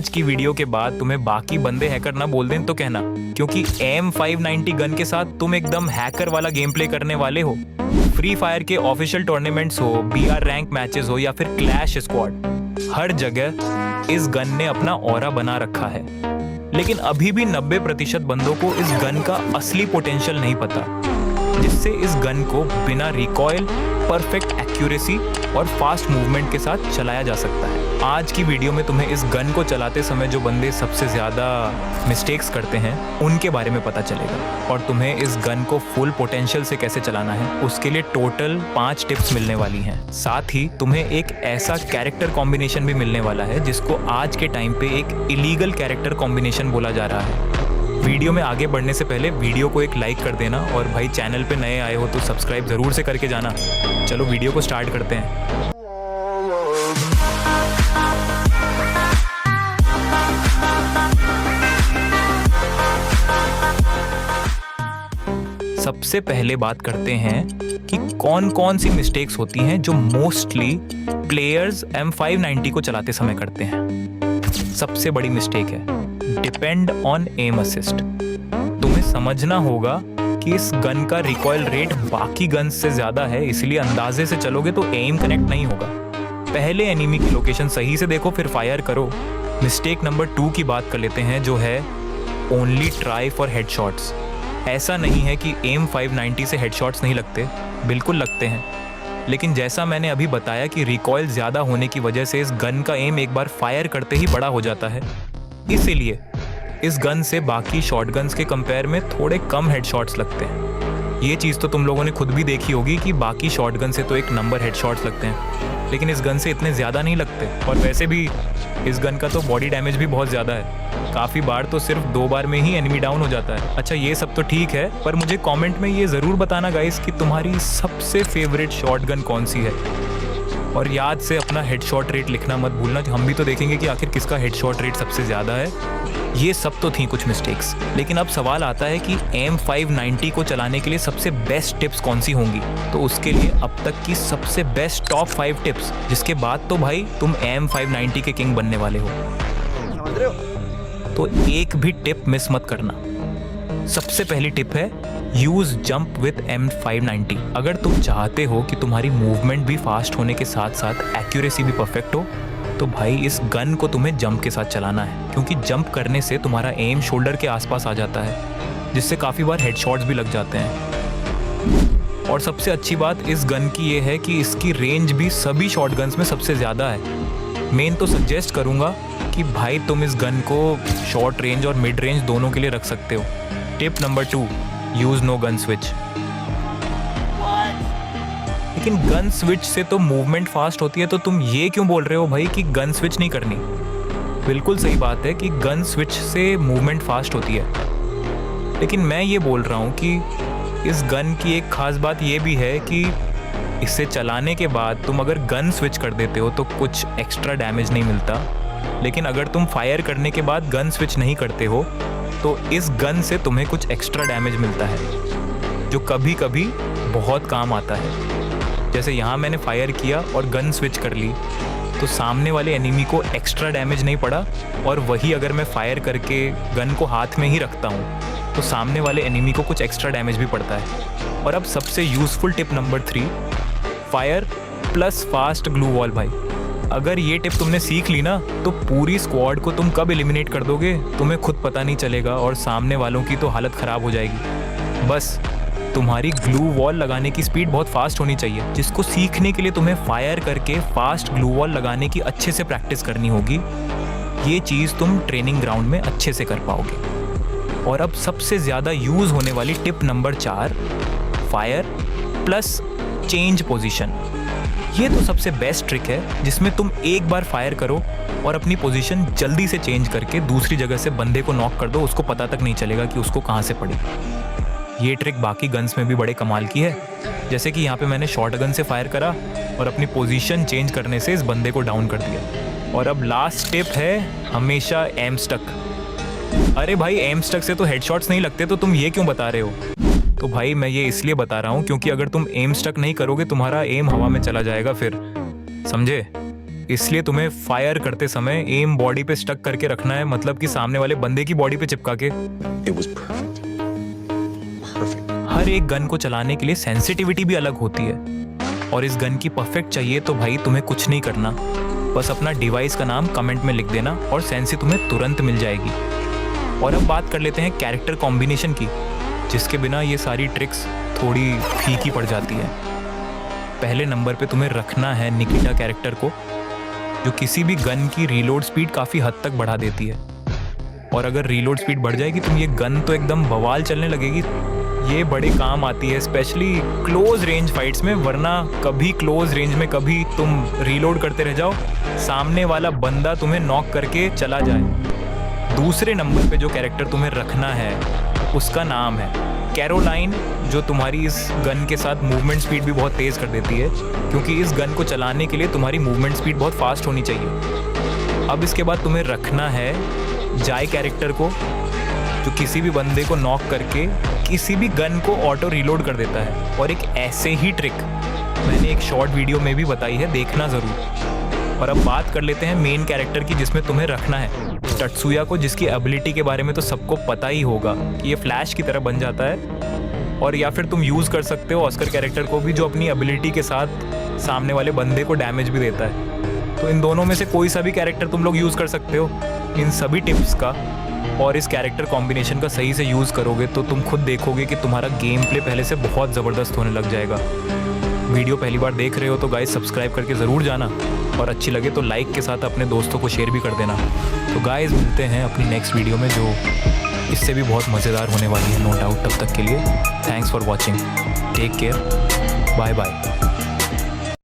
आज की वीडियो के बाद तुम्हें बाकी बंदे हैकर ना बोल दें तो कहना, क्योंकि M590 गन के साथ तुम एकदम हैकर वाला गेम प्ले करने वाले हो। फ्री फायर के ऑफिशियल टूर्नामेंट्स हो, BR रैंक मैचेस हो या फिर क्लैश स्क्वाड, हर जगह इस गन ने अपना ऑरा बना रखा है। लेकिन अभी भी 90% बंदों को इस गन का असली पोटेंशियल नहीं पता, जिससे इस गन को बिना रिकॉइल, परफेक्ट एक्यूरेसी और फास्ट मूवमेंट के साथ चलाया जा सकता है। आज की वीडियो में तुम्हें इस गन को चलाते समय जो बंदे सबसे ज़्यादा मिस्टेक्स करते हैं उनके बारे में पता चलेगा, और तुम्हें इस गन को फुल पोटेंशियल से कैसे चलाना है उसके लिए टोटल 5 टिप्स मिलने वाली हैं। साथ ही तुम्हें एक ऐसा कैरेक्टर कॉम्बिनेशन भी मिलने वाला है जिसको आज के टाइम पे एक इलीगल कैरेक्टर कॉम्बिनेशन बोला जा रहा है। वीडियो में आगे बढ़ने से पहले वीडियो को एक लाइक कर देना, और भाई चैनल पे नए आए हो तो सब्सक्राइब ज़रूर से करके जाना। चलो वीडियो को स्टार्ट करते हैं। सबसे पहले बात करते हैं कि कौन कौन सी मिस्टेक्स होती हैं जो मोस्टली प्लेयर्स M590 को चलाते समय करते हैं। सबसे बड़ी मिस्टेक है डिपेंड ऑन एम असिस्ट। तुम्हें समझना होगा कि इस गन का रिकॉइल रेट बाकी गन्स से ज़्यादा है, इसलिए अंदाजे से चलोगे तो एम कनेक्ट नहीं होगा। पहले एनिमी की लोकेशन सही से देखो फिर फायर करो। मिस्टेक नंबर 2 की बात कर लेते हैं, जो है ओनली ट्राई फॉर हेडशॉट्स। ऐसा नहीं है कि M590 से हेडशॉट्स नहीं लगते, बिल्कुल लगते हैं, लेकिन जैसा मैंने अभी बताया कि रिकॉइल ज़्यादा होने की वजह से इस गन का एम एक बार फायर करते ही बड़ा हो जाता है। इसीलिए इस गन से बाकी शॉटगन्स के कंपेयर में थोड़े कम हेडशॉट्स लगते हैं। ये चीज़ तो तुम लोगों ने खुद भी देखी होगी कि बाकी शॉटगन से तो एक नंबर हेडशॉट्स लगते हैं, लेकिन इस गन से इतने ज़्यादा नहीं लगते। और वैसे भी इस गन का तो बॉडी डैमेज भी बहुत ज़्यादा है, काफ़ी बार तो सिर्फ 2 बार में ही एनिमी डाउन हो जाता है। अच्छा, ये सब तो ठीक है, पर मुझे कमेंट में ये ज़रूर बताना गाइस कि तुम्हारी सबसे फेवरेट शॉटगन कौन सी है, और याद से अपना हेडशॉट रेट लिखना मत भूलना। हम भी तो देखेंगे कि आखिर किसका हेडशॉट रेट सबसे ज़्यादा है। ये सब तो थी कुछ मिस्टेक्स, लेकिन अब सवाल आता है कि M590 को चलाने के लिए सबसे बेस्ट टिप्स कौन सी होंगी। तो उसके लिए अब तक की सबसे बेस्ट टॉप 5 टिप्स, जिसके बाद तो भाई तुम M590 के किंग बनने वाले हो। समझ रहे हो? तो एक भी टिप मिस मत करना। सबसे पहली टिप है यूज़ जंप विद M590। अगर तुम चाहते हो कि तुम्हारी मूवमेंट भी फास्ट होने के साथ साथ एक्यूरेसी भी परफेक्ट हो, तो भाई इस गन को तुम्हें जंप के साथ चलाना है, क्योंकि जंप करने से तुम्हारा एम शोल्डर के आसपास आ जाता है, जिससे काफ़ी बार हेडशॉट्स भी लग जाते हैं। और सबसे अच्छी बात इस गन की ये है कि इसकी रेंज भी सभी शॉटगन्स में सबसे ज़्यादा है। मेन तो सजेस्ट करूँगा कि भाई तुम इस गन को शॉर्ट रेंज और मिड रेंज दोनों के लिए रख सकते हो। Tip number 2, use no gun switch. लेकिन गन स्विच से तो मूवमेंट फास्ट होती है, तो तुम ये क्यों बोल रहे हो भाई कि गन स्विच नहीं करनी। बिल्कुल सही बात है कि गन स्विच से मूवमेंट फास्ट होती है, लेकिन मैं ये बोल रहा हूँ कि इस गन की एक ख़ास बात ये भी है कि इसे चलाने के बाद तुम अगर गन स्विच कर देते हो तो कुछ एक्स्ट्रा डैमेज नहीं मिलता, लेकिन अगर तुम फायर करने के बाद गन स्विच नहीं करते हो तो इस गन से तुम्हें कुछ एक्स्ट्रा डैमेज मिलता है, जो कभी कभी बहुत काम आता है। जैसे यहाँ मैंने फायर किया और गन स्विच कर ली, तो सामने वाले एनिमी को एक्स्ट्रा डैमेज नहीं पड़ा, और वही अगर मैं फायर करके गन को हाथ में ही रखता हूँ तो सामने वाले एनिमी को कुछ एक्स्ट्रा डैमेज भी पड़ता है। और अब सबसे useful tip number 3, fire plus fast glue wall. भाई अगर ये टिप तुमने सीख ली ना तो पूरी स्क्वाड को तुम कब एलिमिनेट कर दोगे तुम्हें खुद पता नहीं चलेगा, और सामने वालों की तो हालत ख़राब हो जाएगी। बस तुम्हारी ग्लू वॉल लगाने की स्पीड बहुत फास्ट होनी चाहिए, जिसको सीखने के लिए तुम्हें फायर करके फास्ट ग्लू वॉल लगाने की अच्छे से प्रैक्टिस करनी होगी। ये चीज़ तुम ट्रेनिंग ग्राउंड में अच्छे से कर पाओगे। और अब सबसे ज़्यादा यूज़ होने वाली tip number 4, fire plus change position. ये तो सबसे बेस्ट ट्रिक है, जिसमें तुम एक बार फायर करो और अपनी पोजीशन जल्दी से चेंज करके दूसरी जगह से बंदे को नॉक कर दो, उसको पता तक नहीं चलेगा कि उसको कहाँ से पड़ी। ये ट्रिक बाकी गन्स में भी बड़े कमाल की है, जैसे कि यहाँ पे मैंने शॉर्ट गन से फायर करा और अपनी पोजीशन चेंज करने से इस बंदे को डाउन कर दिया। और अब लास्ट टिप है हमेशा एम स्टक। अरे भाई एम स्टक से तो हेडशॉट्स नहीं लगते, तो तुम ये क्यों बता रहे हो। तो भाई मैं ये इसलिए बता रहा हूँ क्योंकि अगर तुम एम स्टक नहीं करोगे तुम्हारा एम हवा में चला जाएगा फिर, समझे। इसलिए तुम्हें फायर करते समय एम बॉडी पे स्टक करके रखना है, मतलब कि सामने वाले बंदे की बॉडी पे चिपका के। हर एक गन को चलाने के लिए सेंसिटिविटी भी अलग होती है, और इस गन की परफेक्ट चाहिए तो भाई तुम्हें कुछ नहीं करना, बस अपना डिवाइस का नाम कमेंट में लिख देना और सेंसी तुम्हें तुरंत मिल जाएगी। और अब बात कर लेते हैं कैरेक्टर कॉम्बिनेशन की, जिसके बिना ये सारी ट्रिक्स थोड़ी फीकी पड़ जाती है। पहले नंबर पे तुम्हें रखना है निकिटा कैरेक्टर को, जो किसी भी गन की रीलोड स्पीड काफ़ी हद तक बढ़ा देती है। और अगर रीलोड स्पीड बढ़ जाएगी तो ये गन तो एकदम बवाल चलने लगेगी। ये बड़े काम आती है स्पेशली क्लोज रेंज फाइट्स में, वरना कभी क्लोज रेंज में कभी तुम रीलोड करते रह जाओ, सामने वाला बंदा तुम्हें नॉक करके चला जाए। दूसरे नंबर पे जो कैरेक्टर तुम्हें रखना है उसका नाम है कैरोलाइन, जो तुम्हारी इस गन के साथ मूवमेंट स्पीड भी बहुत तेज़ कर देती है, क्योंकि इस गन को चलाने के लिए तुम्हारी मूवमेंट स्पीड बहुत फास्ट होनी चाहिए। अब इसके बाद तुम्हें रखना है जाय कैरेक्टर को, जो किसी भी बंदे को नॉक करके किसी भी गन को ऑटो रीलोड कर देता है। और एक ऐसे ही ट्रिक मैंने एक शॉर्ट वीडियो में भी बताई है, देखना ज़रूर। और अब बात कर लेते हैं मेन कैरेक्टर की, जिसमें तुम्हें रखना है टत्सुया को, जिसकी एबिलिटी के बारे में तो सबको पता ही होगा कि ये फ्लैश की तरह बन जाता है। और या फिर तुम यूज़ कर सकते हो ऑस्कर कैरेक्टर को भी, जो अपनी एबिलिटी के साथ सामने वाले बंदे को डैमेज भी देता है। तो इन दोनों में से कोई सा भी कैरेक्टर तुम लोग यूज़ कर सकते हो। इन सभी टिप्स का और इस कैरेक्टर कॉम्बिनेशन का सही से यूज़ करोगे तो तुम खुद देखोगे कि तुम्हारा गेम प्ले पहले से बहुत ज़बरदस्त होने लग जाएगा। वीडियो पहली बार देख रहे हो तो गाइस सब्सक्राइब करके ज़रूर जाना, और अच्छी लगे तो लाइक के साथ अपने दोस्तों को शेयर भी कर देना। तो गाइस मिलते हैं अपनी नेक्स्ट वीडियो में, जो इससे भी बहुत मज़ेदार होने वाली है नो डाउट। तब तक के लिए thanks for watching, take care, bye bye.